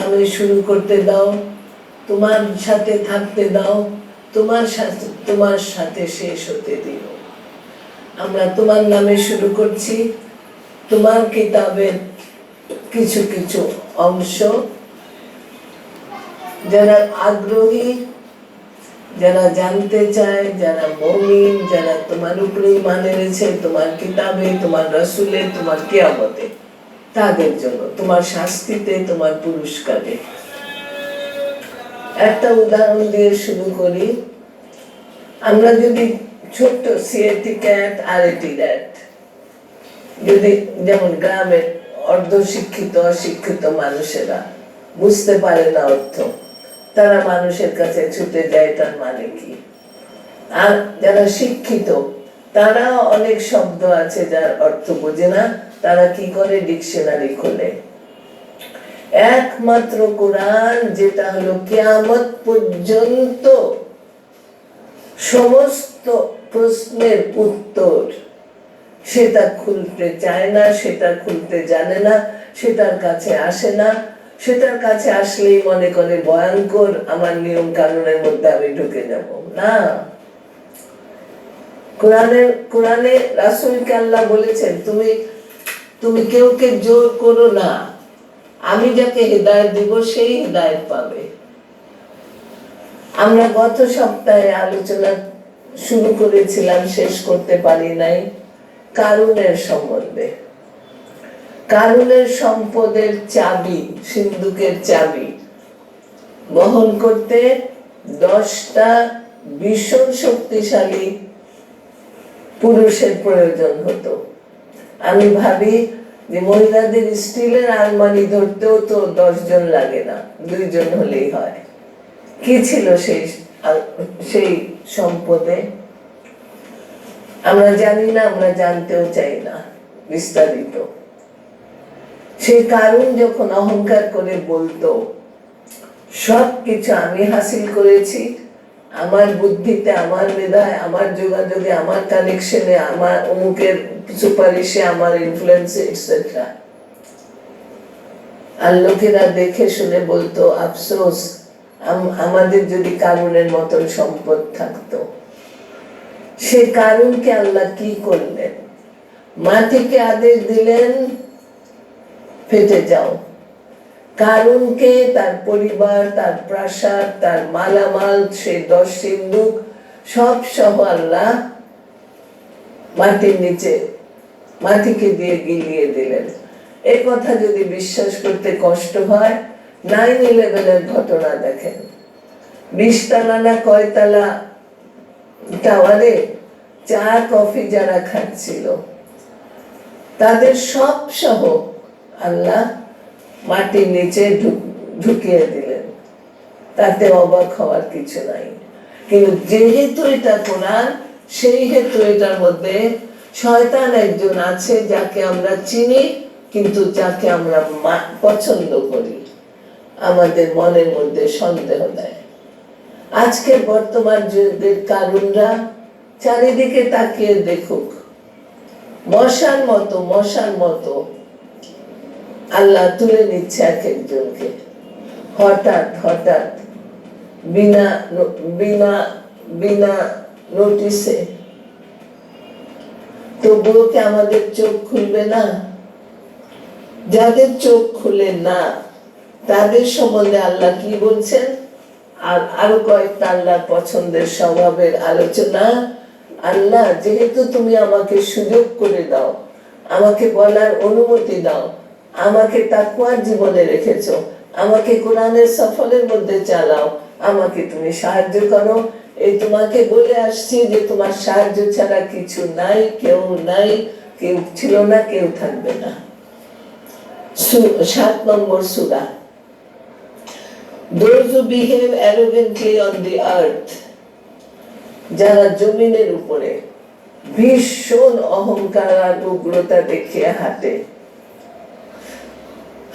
আমি শুরু করতে দাও, তোমার সাথে থাকতে দাও, তোমার সাথে শেষ হতে দিও। আমরা তোমার নামে শুরু করছি। তোমার কিতাবের কিছু কিছু অংশ, যারা আগ্রহী, যারা জানতে চায়, যারা মুমিন, যারা তোমার উপরে ঈমান এনেছে, তোমার কিতাবে, তোমার রাসূলে, তোমার কিয়ামতে, তাদের জন্য, তোমার শাস্তিতে, তোমার পুরস্কারে। একটা উদাহরণ দিয়ে শুরু করি। আমরা যদি ছোট্ট সিএটি ক্যাট আর এটি র্যাট, যদি যেমন গ্রামের অর্ধশিক্ষিত অশিক্ষিত মানুষেরা বুঝতে পারে না অর্থ, তারা মানুষের কাছে ছুটে যায় তার মানে কি। আর যারা শিক্ষিত তারা অনেক শব্দ আছে যার অর্থ বোঝে না, তারা কি করে, ডিকশনারি খোলে। একমাত্র কোরআন, যেটা হলো কিয়ামত পর্যন্ত সমস্ত প্রশ্নের উত্তর, সেটা খুলতে চায় না, সেটা খুলতে জানে না, সেটার কাছে আসে না। সেটার কাছে আসলেই মনে করে ভয়ঙ্কর, আমার নিয়ম কানুনের মধ্যে আমি ঢুকে যাব না। কোরআনে রাসূলকে আল্লাহ বলেছেন, তুমি কেউকে জোর করো না, আমি যাকে হেদায়েত দিব সেই হেদায়েত পাবে। আমরা গত সপ্তাহে আলোচনা শুরু করেছিলাম, শেষ করতে পারি নাই, কারুনের সম্বন্ধে। কারুনের সম্পদের চাবি, সিন্ধুকের চাবি বহন করতে 10টা ভীষণ শক্তিশালী পুরুষের প্রয়োজন হতো। আমি ভাবি যে মহিলাদের স্টিলের আলমারি ধরতেও তো 10 জন লাগে না, 2 জন হলেই হয়। কি ছিল সেই সম্পদে? আমরা জানি না, আমরা জানতেও চাই না বিস্তারিত। সেই কারুন যখন অহংকার করে বলতো, সবকিছু আমি হাসিল করেছি, আমার বুদ্ধিতে, আমার মেধায়, আমার যোগাযোগে, আমার কানেকশনে, আমার অমুকের সুপারিশে, আমার ইনফ্লুয়েন্সে, এটসেট্রা। আর লোকেরা দেখে শুনে বলতো, আফসোস আমাদের যদি কারুনের মতন সম্পদ থাকতো। সে কারুনকে আল্লাহ কি করলেন? মাটিকে আদেশ দিলেন, ফেটে যাও। কারুনকে, তার পরিবার, তার প্রাসাদ, তার মালামাল, সে 10 সিন্ধুক সব সহ আল্লাহ মাটির নিচে, মাটিকে দিয়ে গিলিয়ে দিলেন। এই কথা যদি বিশ্বাস করতে কষ্ট হয়, 9/11-এর ঘটনা দেখেন। 20 তলা না কয়তলা টাওয়ারে চা কফি যারা খাচ্ছিল, তাদের সব সহ আল্লাহ মাটির নিচে ঢুকিয়ে দিলেন। তাতে অবাক হওয়ার কিছু নাই। কিন্তু যেহেতু এটা কোরআন, সেই হেতু এটার মধ্যে শয়তান একজন আছে, যাকে আমরা চিনি, কিন্তু যাকে আমরা পছন্দ করি, আমাদের মনের মধ্যে সন্দেহ দেয়। আজকে বর্তমান যুগের কারুনরা চারিদিকে তাকিয়ে দেখুক, মশার মতো আল্লাহ তুলে নিচ্ছে এক একজনকে, হঠাৎ বিনা নোটিসে। তবুও কি আমাদের চোখ খুলবে না? যাদের চোখ খুলে না, তাদের সম্বন্ধে আল্লাহ কি বলছেন? আর আরো কয়েকটা আল্লাহর পছন্দের স্বভাবের আলোচনা। আল্লাহ, যেহেতু তুমি আমাকে সুযোগ করে দাও, আমাকে বলার অনুমতি দাও, আমাকে তাকওয়ার জীবনে রেখেছো, আমাকে কোরআনের সফলের মধ্যে চালাও, আমাকে তুমি সাহায্য করো। এই তোমাকে বলে আসছি যে তোমার সাহায্য ছাড়া কিছু নাই, কেউ নাই, কেউ ছিল না, কেউ থাকবে না। 7 নম্বর সূরা। Those who behave arrogantly on the earth, যারা জমিনের উপরে ভীষণ অহংকার আর উগ্রতা দেখিয়ে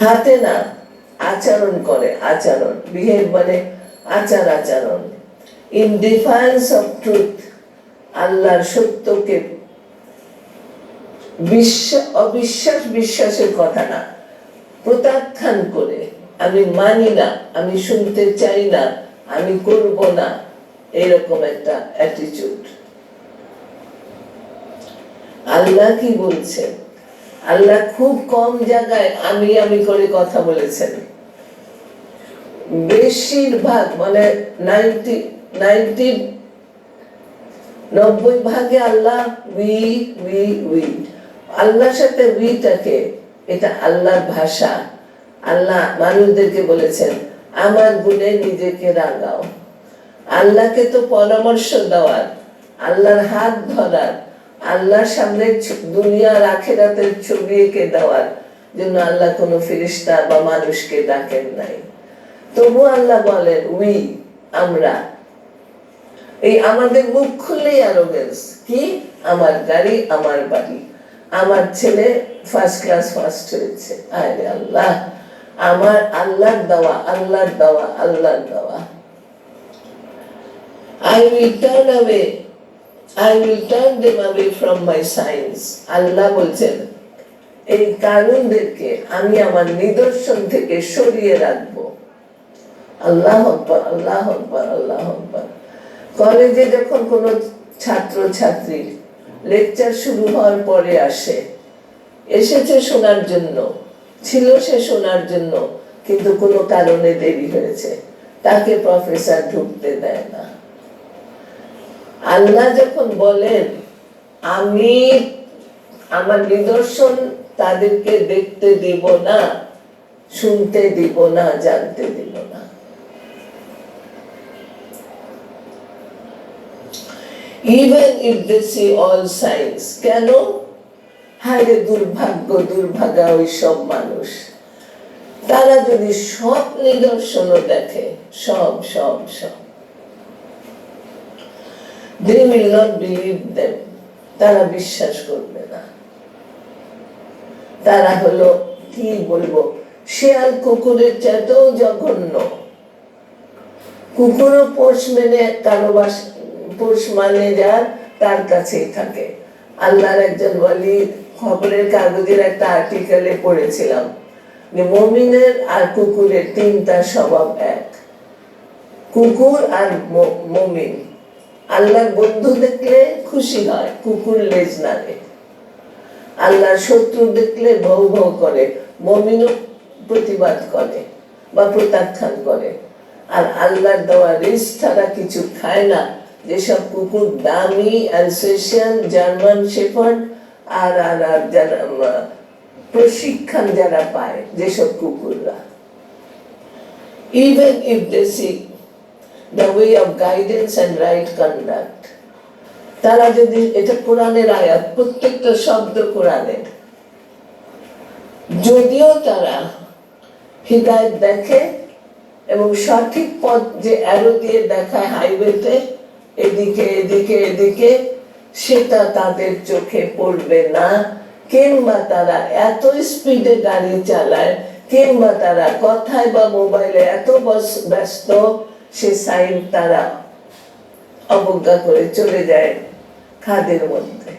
হাঁটে না, আচরণ করে, আচরণ, বিহেভ মানে আচরণ, ইন ডিফারেন্স অফ ট্রুথ, আল্লাহর সত্যকে বিশ্বাসের কথা না, প্রত্যাখ্যান করে, আমি মানি না, আমি শুনতে চাই না, আমি করব না, এরকম একটা অ্যাটিটিউড। আল্লাহ কি বলছেন? আল্লাহ খুব কম জায়গায় আমি করে কথা বলেছেন। বেশিরভাগ মানে 90 ভাগে আল্লাহ উই। আল্লাহর সাথে উইটাকে, এটা আল্লাহর ভাষা। আল্লাহ মানুষদেরকে বলেছেন আমার গুণে নিজেকে রাঙাও। আল্লাহকে তো পরামর্শ দেওয়ার, আল্লাহর হাত ধরার, আল্লাহর সামনে দুনিয়ার আখিরাতের ছবি এঁকে দেওয়ার জন্য আল্লাহ কোনো ফেরেশতা বা মানুষকে ডাকেন নাই। তবু আল্লাহ বলেন উই, আমরা। এই আমাদের মুখ খুললেই অ্যারোগেন্স। কি? আমার গাড়ি, আমার বাড়ি, আমার ছেলে ফার্স্ট ক্লাস ফার্স্ট হয়েছে। আরে আল্লাহ, আমার আল্লাহর দেওয়া, আল্লাহর দেওয়া, আল্লাহর দেওয়া। I will turn them away from my signs. আল্লাহ বলছেন এই কারণদেরকে আমি আমার নিদর্শন থেকে সরিয়ে রাখবো। আল্লাহু আকবার, আল্লাহু আকবার, আল্লাহু আকবার। কলেজে যখন কোনো ছাত্র ছাত্রী লেকচার শুরু হওয়ার পরে এসেছে শোনার জন্য, ছিল সে শোনার জন্য, কিন্তু কোনো কারণে দেরি হয়েছে, তাকে প্রফেসর ঢুকতে দেয় না। আল্লাহ যখন বলেন আমি আমার নিদর্শন তাদেরকে দেখতে দিব না, শুনতে দিব না, জানতে দিব না। Even if they see all signs, কেন? হায়রে দুর্ভাগ্য, দুর্ভাগা ওই সব মানুষ, তারা যদি সব নিদর্শনও দেখে, সব সব সব, they will not believe them, তারা বিশ্বাস করবে না। তারা হলো কি বলবো, শেয়াল কুকুরের চাইতেও জঘন্য। কুকুরও পোষ মেনে পোষ মানে যার তার কাছেই থাকে। আল্লাহর একজন ওয়ালি খবরের কাগজের একটা আর্টিকেলে পড়েছিলাম যে মুমিনের আর কুকুরের তিনটা স্বভাব এক। কুকুর আর মুমিন আল্লাহর বন্ধু দেখলে খুশি হয়, কুকুর লেজ নাড়ে। আল্লাহর শত্রু দেখলে ভৌ ভৌ করে, মুমিনও প্রতিবাদ করে বা প্রত্যাখ্যান করে। আর আল্লাহর দেওয়া রিস্ক ছাড়া কিছু খায় না, যেসব কুকুর দামি অ্যালসেশিয়ান, জার্মান শেফার্ড আর যারা প্রশিক্ষণ যারা পায়, যেসব কুকুররা, even if they seek the way of guidance and right conduct, তারা যদি, এটা কোরআনের আয়াত, প্রত্যেকটা শব্দ কোরআনের, যদিও তারা হিদায়াত দেখে এবং সঠিক পথ যে অ্যারো দিয়ে দেখায় হাইওয়েতে, এদিকে এদিকে এদিকে, সেটা তাদের চোখে পড়বে না, কিংবা তারা এত স্পিডে গাড়ি চালায়, কিংবা তারা কথায় বা মোবাইলে এত ব্যস্ত, সে সাইন তারা অবজ্ঞা করে চলে যায় খাদের মধ্যে।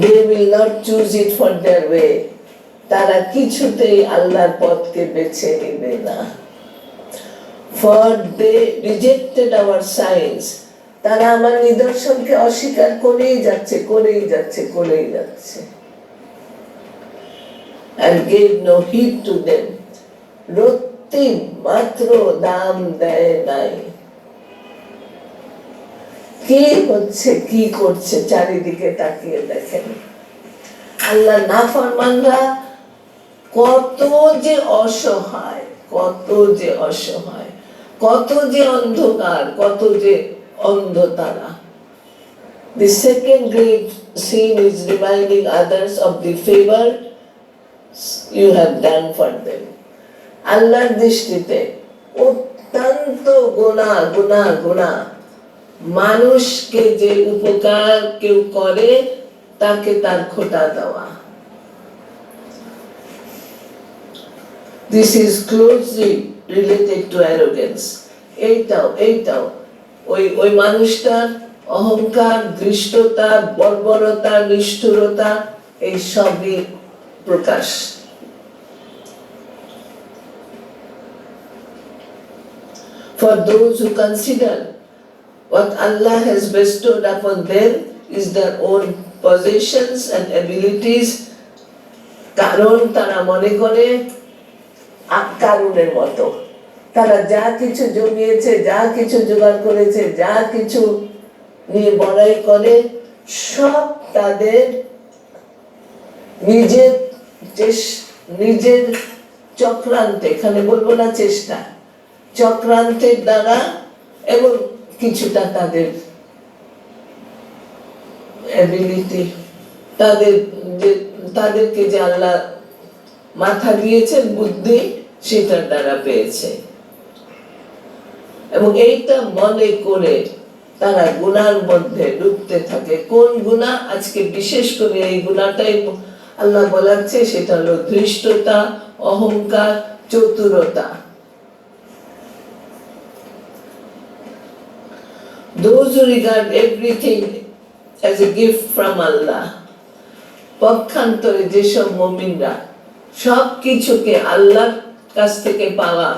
They will not choose it for their way, তারা কিছুতেই আল্লাহর পথকে বেছে নেবে না। For they rejected our signs, তারা আমার নিদর্শনকে অস্বীকার করেই যাচ্ছে, করেই যাচ্ছে, করেই যাচ্ছে। And gave no heed to them, রত্তি মাত্র দাম দেয় নাই। কি হচ্ছে, কি করছে, চারিদিকে তাকিয়ে দেখেন। আল্লাহ নাফরমানরা কত যে অসহায়, কত যে অসহায়, কত যে অন্ধকার, কত যে অন্ধ তারা। The second great sin is reminding others of the favor you have done for them. আল্লাহর দৃষ্টিতে অত্যন্ত গুনাহ, গুনাহ, গুনাহ। মানুষকে যে উপকার কেউ করে তাকে তার খোটা দেওয়া। This is closely related to arrogance. এইটাও ওই মানুষটার অহংকার, দৃষ্টতা, বর্বরতা, নিষ্ঠুরতা, এই সবই প্রকাশ। For those who consider what Allah has bestowed upon them is their own possessions and abilities, কারণ তারা মনে করে কারুনের মতো তারা যা কিছু জমিয়েছে, যা কিছু জোগাড় করেছে, যা কিছু নিয়ে বড়াই করে, সব তাদের নিজের চক্রান্তে, এখানে বলবো না চেষ্টা, চক্রান্তের দ্বারা এবং কিছুটা তাদের এবিলিটি, তাদেরকে যে আল্লাহ মাথা দিয়েছেন, বুদ্ধি, সেটার দ্বারা পেয়েছে। এবং এইটা মনে করে তারা গুনার মধ্যে ডুবতে থাকে। কোন গুনাহ? আজকে বিশেষ করে এই গুনাহটাই আল্লাহ বলাচ্ছে, সেটা হলো ধৃষ্টতা, অহংকার, চতুরতা। Those who regard everything as a gift from Allah, পক্ষান্তরে যেসব মুমিনরা সব কিছুকে আল্লাহর কাছ থেকে পাওয়া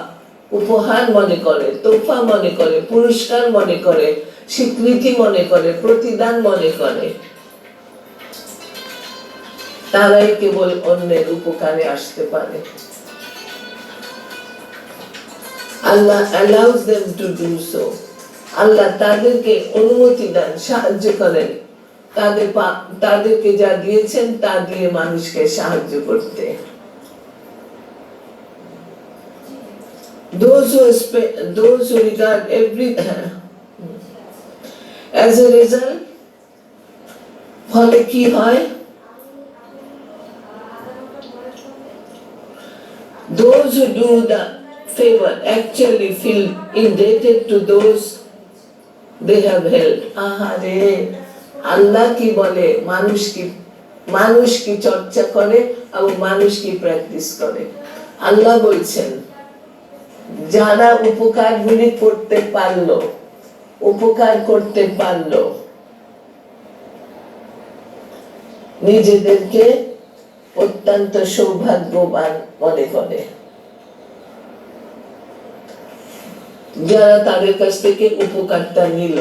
উপহার মনে করে, তোফা মনে করে, পুরস্কার মনে করে, স্বীকৃতি মনে করে, প্রতিদান মনে করে, তারাই কেবল অন্যের উপকারে আসতে পারে। আল্লাহ allows them to do so. আল্লাহ তাদেরকে অনুমতি দেন, সাহায্য করেন, তাদেরকে যা দিয়েছেন তা দিয়ে মানুষকে সাহায্য করতে। Those who regard as a result, ফলে কি হয়? Those who do the favor actually feel indebted to those they have helped. আহারে, আল্লাহ কি বলে, মানুষ কি চর্চা করে এবং মানুষ কি প্র্যাকটিস করে। আল্লাহ বলছেন, যারা উপকারগুলি করতে পারলো, উপকার করতে পারলো, নিজেদেরকে অত্যন্ত সৌভাগ্যবান মনে করে। যারা তাদের কাছ থেকে উপকারটা নিল,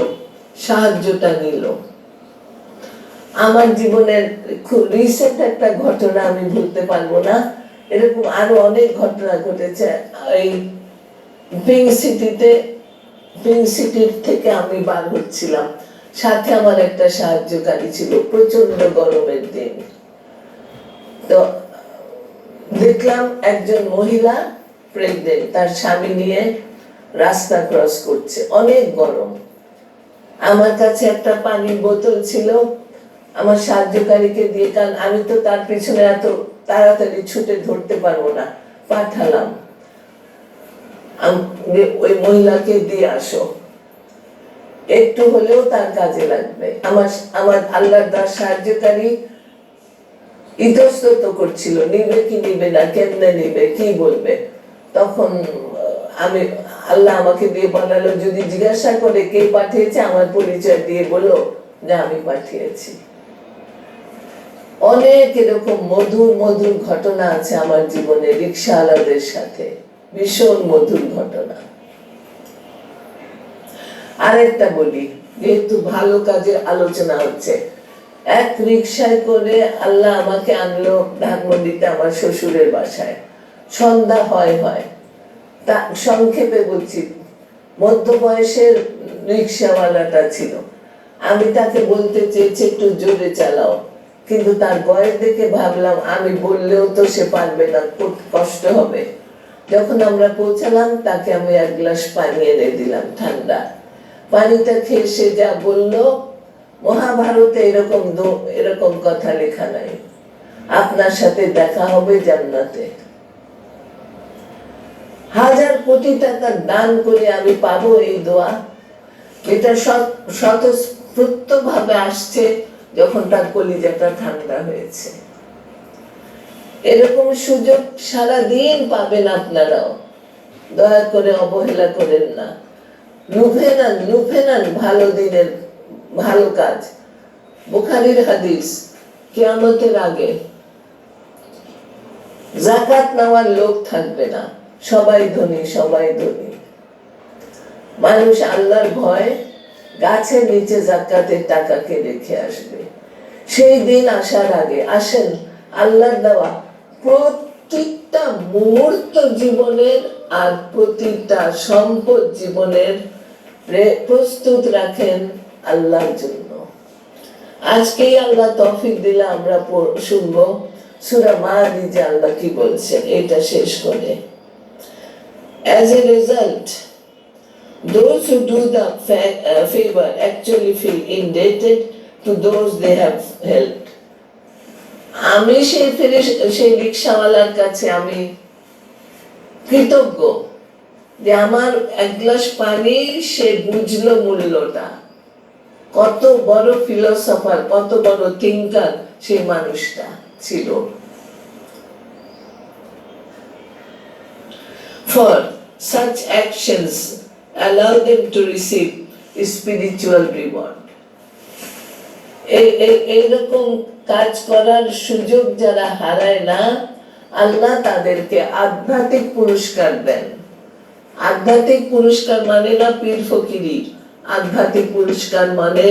সাহায্যটা নিল। আমার জীবনের খুব রিসেন্ট একটা ঘটনা আমি ভুলতে পারবো না, এরকম আরো অনেক ঘটনা ঘটেছে। এই পিঙ্ক সিটির থেকে আমি বার হচ্ছিলাম, সাথে আমার একটা সাহায্যকারী ছিল। প্রচন্ড গরমের দিন, তো দেখলাম একজন মহিলা প্রেগনেন্ট, তার স্বামী নিয়ে রাস্তা ক্রস করছে, অনেক গরম। আমার কাছে একটা পানির বোতল ছিল, আমার সাহায্যকারীকে দিয়ে, কারণ আমি তো তার পিছনে এত তাড়াতাড়ি ছুটে ধরতে পারবো না, পাঠালাম ওই মহিলাকে দিয়ে আসো, একটু হলেও তার কাজে লাগবে। আমার আল্লাহর দাস সাহায্যকারী ইতস্তত করছিল, নিবে কি নিবে না, কেমনে নিবে, কি বলবে। তখন আল্লাহ আমাকে দিয়ে বলালো, যদি জিজ্ঞাসা করে কে পাঠিয়েছে, আমার পরিচয় দিয়ে বলো যে আমি পাঠিয়েছি। অনেক এরকম মধুর মধুর ঘটনা আছে আমার জীবনে রিকশাওয়ালাদের সাথে, ভীষণ মধুর ঘটনা। আরেকটা বলি, যেহেতু ভালো কাজের আলোচনা হচ্ছে, এক রিকশায় করে আল্লাহ আমাকে আনলো ধানমন্ডিতে আমার শ্বশুরের বাসায়। সন্ধ্যা হয়, তা সংক্ষেপে বলছি, মধ্য বয়সের রিকশাওয়ালাটা ছিল। আমি তাকে বলতে চেয়েছি একটু জোরে চালাও, কিন্তু তার বয়স দেখে ভাবলাম আমি বললেও তো সে পারবে না, খুব কষ্ট হবে। যখন আমরা পৌঁছালাম, তাকে আমি এক গ্লাস পানি এনে দিলাম, ঠান্ডা পানিটা খেয়ে সে যা বললো, মহাভারতে এরকম কথা লেখা নাই, আপনার সাথে দেখা হবে জান্নাতে। 1000 কোটি টাকা দান করে আমি পাবো এই দোয়া? এটা স্বতঃস্ফূর্ত ভাবে আসছে যখন তার কলিজাটা ঠান্ডা হয়েছে। এরকম সুযোগ সারাদিন পাবেন আপনারাও, দয়া করে অবহেলা করেন না। লুফে নেন ভালো দিনের ভালো কাজ। বুখারীর হাদিস, কিয়ামতের আগে জাকাত নেওয়ার লোক থাকবে না, সবাই ধনী সবাই ধনী। মানুষ আল্লাহর ভয় গাছের নিচে জাকাতের টাকাকে রেখে আসবে। সেই দিন আসার আগে আসেন আল্লাহর দেওয়া প্রতিটা মুহূর্ত জীবনের আর প্রতিটা সম্পদ জীবনের প্রস্তুত রাখেন আল্লাহর জন্য। আজকেই আল্লাহ তৌফিক দিলে আমরা শুনবো সূরা মাইদা আল্লাহ কি বলছেন এটা শেষ করে। As a result, those who do the favor actually feel indebted to those they have helped. আমি সেই রিকশাওয়ালার কাছে আমি কৃতজ্ঞ যে আমার এক গ্লাস পানি সে বুঝলো মূল্যটা। কত বড় ফিলোসফার, কত বড় থিঙ্কার সেই মানুষটা ছিল। For such actions allow them to receive spiritual reward. এইরকম কাজ করার সুযোগ যারা হারায় না, আল্লাহ তাদেরকে আধ্যাত্মিক পুরস্কার দেন। আধ্যাত্মিক পুরস্কার মানে না পীর ফকিরি, আধ্যাত্মিক পুরস্কার মানে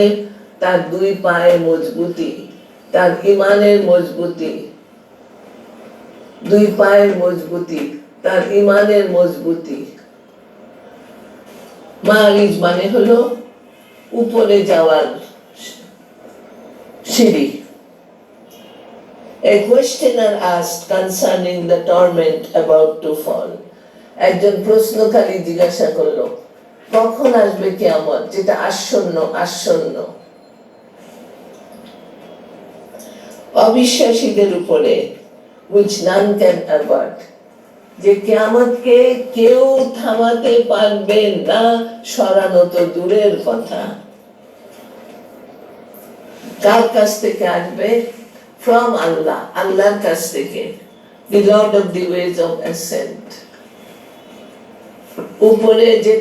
তার দুই পায়ে মজবুতি, তার ঈমানের মজবুতি, দুই পায়ের মজবুতি, তার ঈমানের মজবুতি। মারিজ মানে হলো উপরে যাওয়ার সিঁড়ি। A questioner asked concerning the torment about to fall. একজন প্রশ্নকারী জিজ্ঞাসা করলো কখন আসবে কিয়ামত, যেটা আসন্ন আসন্ন। অবিশ্বাসীদের উপরে, which none can avert, যে কিয়ামতকে কেউ থামাতে পারবে না, সরানো তো দূরের কথা। কার কাছ থেকে আসবে? From Allah, আল্লাহর কাছ থেকে, the Lord of the ways of ascent। উপরে যে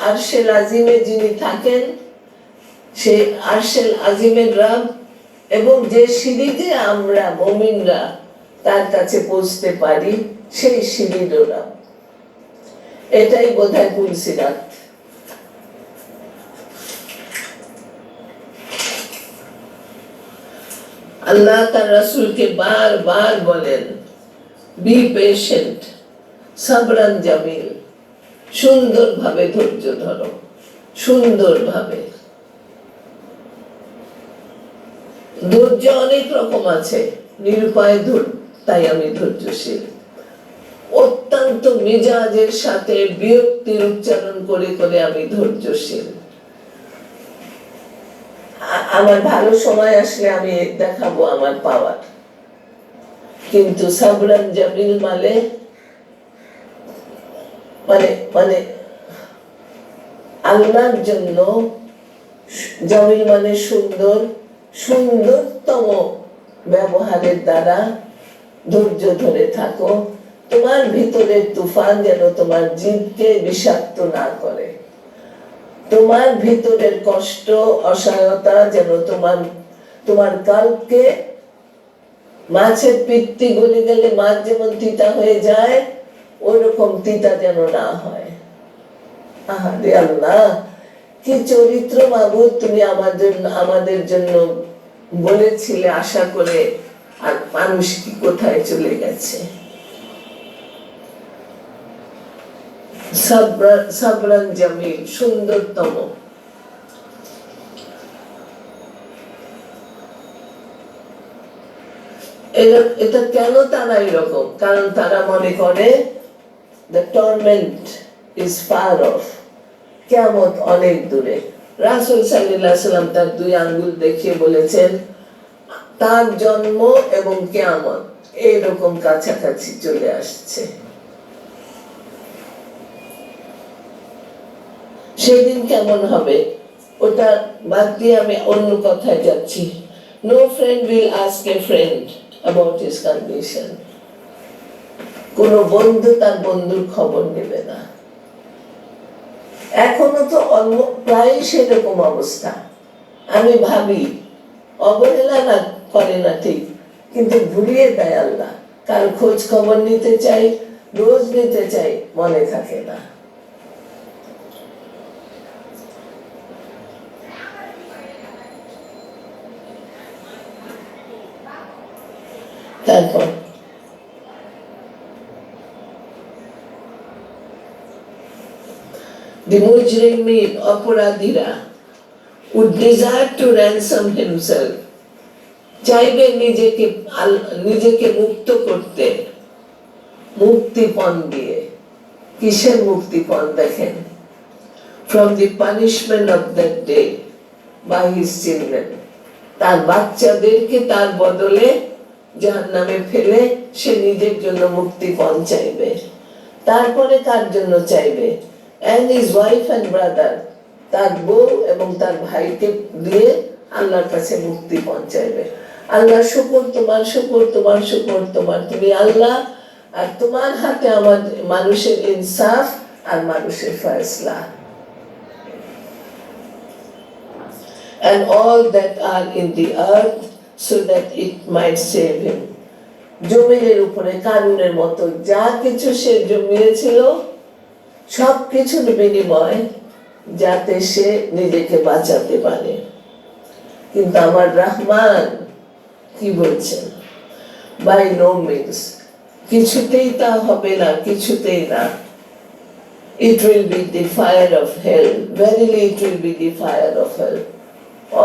আরশেল আজিমে যিনি থাকেন, সেই আরশেল আজিমের রব, এবং যে সিঁড়িতে আমরা মুমিনরা তার কাছে পৌঁছতে পারি সেই সিঁড়ির রব। এটাই বোধহয় পুলসিরাত। আল্লাহ তার রাসূলকে বারবার বলেন বি পেশেন্ট, সাবরান জামিল, সুন্দরভাবে ধৈর্য ধরো, সুন্দরভাবে। ধৈর্য অনেক রকম আছে, নিরুপায় তাই আমি ধৈর্যশীল। অত্যন্ত মেজাজের সাথে বিরক্তির উচ্চারণ করে করে আমি ধৈর্যশীল। আমার ভালো সময় আসলে আমি দেখাবো আমার পাওয়ার, কিন্তু সাবরান জামিল মানে মানে আল্লাহর জন্য জামিল মানে সুন্দর, সুন্দরতম ব্যবহারের দ্বারা ধৈর্য ধরে থাকো। তোমার ভিতরের তুফান যেন তোমার জীবকে বিষাক্ত না করে, তোমার ভিতরের কষ্ট অসহায়তা যেন তোমার কালকে মাছের পিত্তি গলে গেলে মাছ যেমন তিতা হয়ে যায়, ওরকম তিতা যেন না হয়। আহারে আল্লাহ, কি চরিত্র মাবুদ তুমি আমাদের জন্য বলেছিলে আশা করে, আর মানুষ কি কোথায় চলে গেছে। সাবরান জামিল, সুন্দরতম। এটা কেন তারা এরকম? কারণ তারা মনে করে the torment is far off, কিয়ামত অনেক দূরে। রাসূল সাল্লাল্লাহু আলাইহি ওয়াসাল্লাম তার দুই আঙ্গুল দেখিয়ে বলেছেন তার জন্ম এবং কিয়ামত এইরকম কাছাকাছি চলে আসছে। সেদিন কেমন হবে ওটা বাদ দিয়ে আমি অন্য কথায় যাচ্ছি। No friend will ask a friend about his condition. কোন বন্ধু তার বন্ধুর খবর নেবে না। এখনো তো প্রায় সেরকম অবস্থা। আমি ভাবি অবহেলা না করে না ঠিক, কিন্তু ভুলিয়ে দেয় আল্লাহ। কার খোঁজ খবর নিতে চাই, রোজ নিতে চাই, মনে থাকে না। তারপর the mujrimin, অপরাধীরা, would desire to ransom himself, চাইবে নিজেকে মুক্ত করতে মুক্তিপণ দিয়ে। কিসের মুক্তিপণ দেখেন? from the punishment of that day by his children, তার বাচ্চাদেরকে তার বদলে জাহান্নামে ফেলে সে নিজের জন্য মুক্তিপণ চাইবে। তারপরে কার জন্য চাইবে? and his wife and brother, তার বউ এবং তার ভাইকে দিয়ে আল্লাহর কাছে মুক্তিপণ চাইবে। আল্লাহ শুকর তোমার, শুকর তোমার, শুকর তোমার, তুমি আল্লাহ, আর তোমার হাতে আমার মানুষের ইনসাফ আর মানুষের ফয়সলা। and all that are in the earth so that it might save him, জমিনের উপরে কারুনের মতো যা কিছু সে জমিয়েছিল সব কিছুর বিনিময় যাতে সে নিজেকে বাঁচাতে পারে। কিন্তু আমার রহমান কি বলছেন? বাই নো মিনস, কিছুতেই তা হবে না, কিছুতেই না। It will be the fire of hell, verily it will be the fire of hell,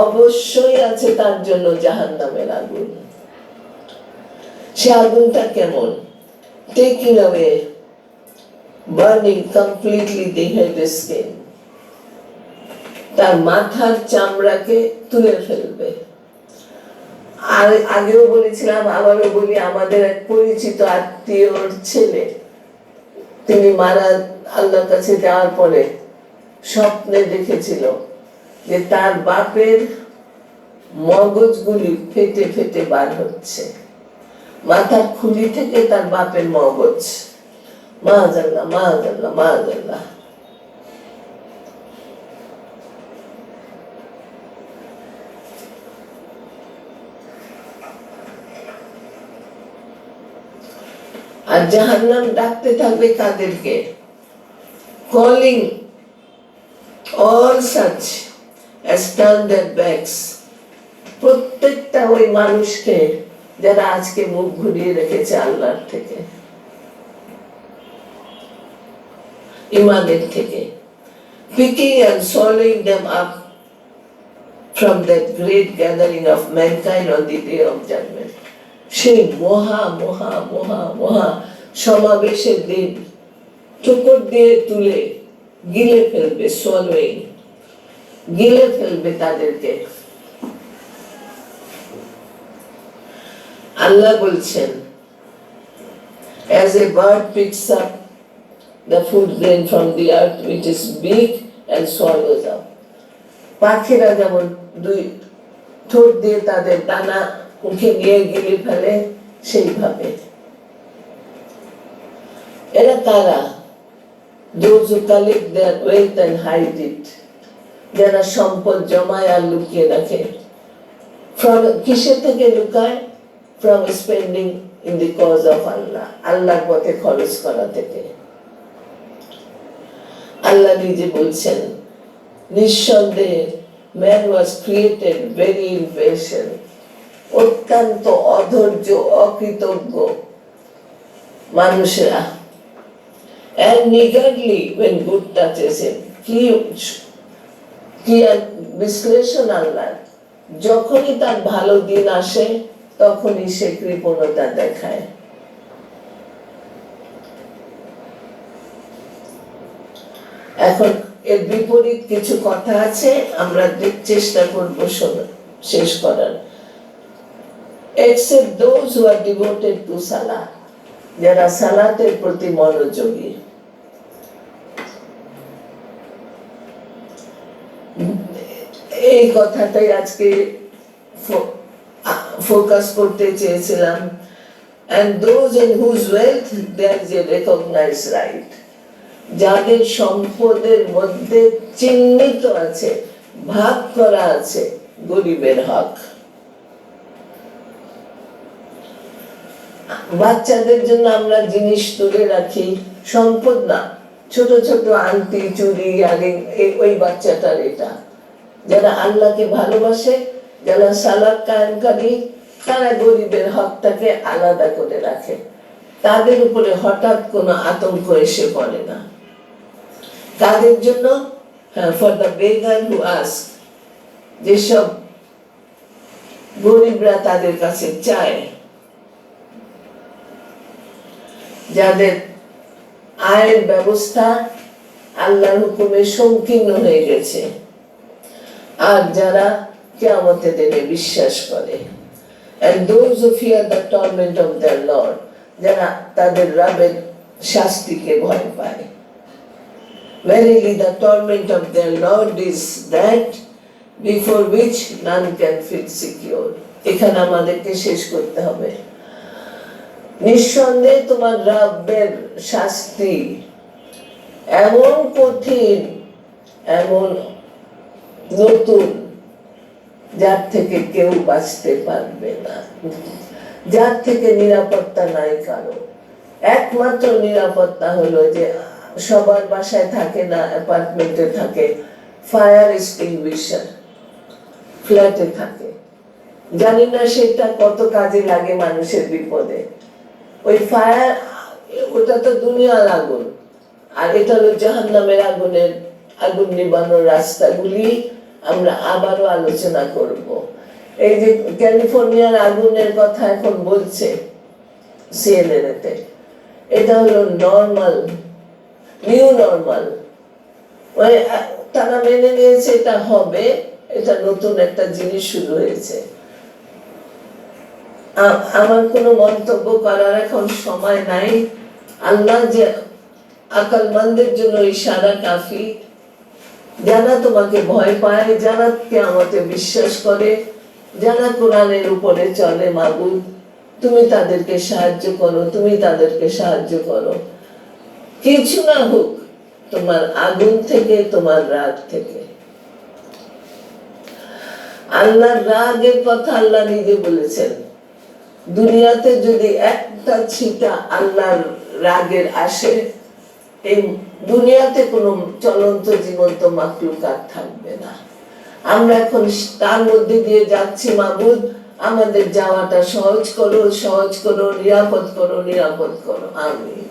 অবশ্যই আছে তার জন্য জাহান্নামের আগুন। সে আগুনটা কেমন? Taking away, burning completely the head skin, তার মাথার চামড়াকে তুলে ফেলবে। আর আগেও বলেছিলাম, আবারও বলি, আমাদের এক পরিচিত আত্মীয়র ছেলে, তিনি মারা আল্লাহর কাছে যাওয়ার পরে স্বপ্নে দেখেছিল যে তার বাপের মগজগুলি ফেটে ফেটে বার হচ্ছে, মাথার খুলি থেকে তার বাপের মগজ। মাআযাল্লাহ, মাআযাল্লাহ, মাআযাল্লাহ। আর জাহান্নাম ডাকতে থাকবে কাদেরকে? Calling all such as turn their backs, প্রত্যেকটা ওই মানুষকে যারা আজকে মুখ ঘুরিয়ে রেখেছে আল্লাহর থেকে, ইমানের থেকে, picking and swallowing them up from that great gathering of mankind on the day of judgment, সেই মহা মহা মহা মহা সমাবেশের দিন ঠোকর দিয়ে তুলে গিলে ফেলবে, সোয়ালোয়িং, গিলে ফেলবে তাদেরকে। আল্লাহ বলছেন, as a bird picks up the food grain from the earth with its beak and swallows up, পাখিরা যেমন দুই ঠোঁট দিয়ে তাদের দানা মুখে নিয়ে গিলে ফেলে, সেইভাবে এরা তারা those who collect their wealth and hide it, যারা সম্পদ জমায় আর লুকিয়ে রাখে। from কিসের থেকে লুকায়? from spending in the cause of Allah, আল্লাহর পথে খরচ করা থেকে। আল্লাহ নিজে বলছেন, নিঃসন্দেহে man was created very impatient, অত্যন্ত অধৈর্য, অকৃতজ্ঞ মানুষেরা। and niggardly when good touches him, কি বিশ্লেষণ আল্লাহ, যখনই তার ভালো দিন আসে তখনই সে কৃপণতা দেখায়। এখন এর বিপরীত কিছু কথা আছে, আমরা চেষ্টা করব শেষ করার। except those who are devoted to salah, যারা সালাতের প্রতি মনোযোগী। এই কথাটাই আজকে ফোকাস করতে চেয়েছিলাম। and those in whose wealth there is a recognized right, যাদের সম্পদের মধ্যে চিহ্নিত আছে, ভাগ করা আছে গরিবের হক। বাচ্চাদের জন্য আমরা জিনিস তুলে রাখি, সম্পদ না, ছোট ছোট আংটি, চুড়ি, ওই বাচ্চাটার এটা। যারা আল্লাহকে ভালোবাসে, যারা সালাত কায়েমকারী, তারা গরিবের হকটাকে আলাদা করে রাখে, তাদের উপরে হঠাৎ কোনো আতঙ্ক এসে পড়ে না। তাদের জন্য, ফর দ্য বেগার হু আস্ক, যেসব গরিবরা তাদের কাছে চায়, যাদের আয়ের ব্যবস্থা আল্লাহর হুকুমে সংকীর্ণ হয়ে গেছে, আর যারা কিয়ামতের দিনে বিশ্বাস করে, and those who fear the torment of their Lord, যারা তাদের রবের শাস্তিকে ভয় পায়। Verily the torment of their Lord is that before which none can feel secure. এখানে আমাদেরকে শেষ করতে হবে। নিঃসন্দেহে তোমার রবের শাস্তি এমন কঠিন, এমন নতুন, যার থেকে কেউ বাঁচতে পারবে না, যার থেকে নিরাপত্তা নাই কারো। একমাত্র নিরাপত্তা হলো যে সবার বাসায় থাকে না, অ্যাপার্টমেন্টে থাকে, ফায়ার এক্সটিংগুইশার ফ্ল্যাটে থাকে। জানি না সেটা কত কাজে লাগে মানুষের বিপদে। ওই ফায়ার, ওটা তো দুনিয়ার আগুন, আর এটা হলো জাহান্নামের আগুন নিবানোর রাস্তাগুলি আমরা আবারও আলোচনা করব। এই যে ক্যালিফোর্নিয়ার আগুনের কথা এখন বলছে সিএনএন-তে, এটা হলো নর্মাল, নিউ নর্মাল, মানে তারা মেনে নিয়েছে এটা হবে, এটা নতুন একটা জিনিস শুরু হয়েছে। আমার কোনো মন্তব্য করার এখন সময় নাই। আল্লাহ যে আকলমন্দের জন্য ইশারা কাফি, যারা তোমাকে ভয় পায়, যারা কিয়ামতে বিশ্বাস করে, যারা কোরআনের উপরে চলে, মাবুদ তুমি তাদেরকে সাহায্য করো, তুমি তাদেরকে সাহায্য করো, কিছু না হোক তোমার আগুন থেকে, তোমার রাগ থেকে। আল্লাহর রাগের কথা আল্লাহ নিজে বলেছেন, দুনিয়াতে যদি একটা ছিটা আল্লাহর রাগের আসে, এই দুনিয়াতে কোনো চলন্ত জীবন্ত মাখলুকাত থাকবে না। আমরা এখন তার মধ্যে দিয়ে যাচ্ছি। মাবুদ আমাদের যাওয়াটা সহজ করো, সহজ করো, নিরাপদ করো, নিরাপদ করো। আমিন।